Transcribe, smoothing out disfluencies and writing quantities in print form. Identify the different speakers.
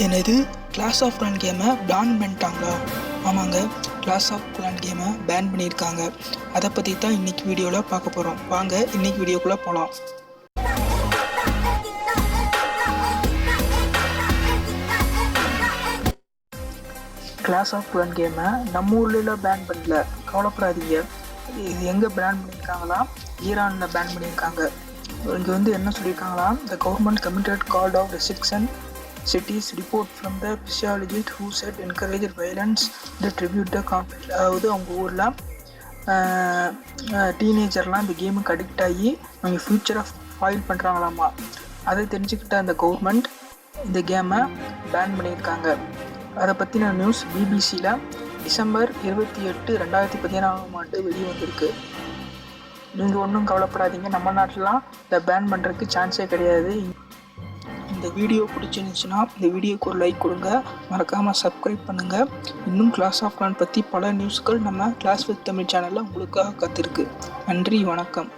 Speaker 1: எனது class of clan கேமை pan பண்ணிட்டாங்களா? ஆமாங்க, கிளாஸ் ஆஃப் கிளான் கேமை பேன் பண்ணியிருக்காங்க. அதை பற்றி தான் இன்றைக்கி வீடியோவில் பார்க்க போகிறோம். வாங்க இன்றைக்கி வீடியோக்குள்ளே போகலாம். கிளாஸ் ஆஃப் கிளான் கேமை நம்ம ஊரில் பேன் பண்ணல, கவலைப்படாதீங்க. இது எங்கே பேன் பண்ணியிருக்காங்களா? ஈரானில் பேன் பண்ணியிருக்காங்க. இங்கே என்ன சொல்லியிருக்காங்களா? The government committed called off restriction cities report from the physiologist who said encourage violence the tribute the conflict. அதாவது அவங்க ஊரில் டீனேஜர்லாம் இந்த கேமுக்கு அடிக்ட் ஆகி அவங்க ஃப்யூச்சரை ஸ்பாயில் பண்ணுறாங்களாமா. அதை தெரிஞ்சுக்கிட்ட அந்த கவர்மெண்ட் இந்த கேமை பேன் பண்ணியிருக்காங்க. அதை பற்றின நியூஸ் பிபிசியில் டிசம்பர் 28, 2014 வெளியே வந்திருக்கு. நீங்கள் ஒன்றும் கவலைப்படாதீங்க, நம்ம நாட்டிலாம் இதை பேன் பண்ணுறதுக்கு சான்ஸே கிடையாது. இந்த வீடியோ பிடிச்சிருந்துச்சுன்னா இந்த வீடியோக்கு ஒரு லைக் கொடுங்க, மறக்காமல் சப்ஸ்கிரைப் பண்ணுங்கள். இன்னும் கிளாஸ் ஆஃப் கிளான் பற்றி பல நியூஸ்கள் நம்ம கிளாஸ் வித் தமிழ் சேனலில் உங்களுக்காக காத்திருக்கு. நன்றி, வணக்கம்.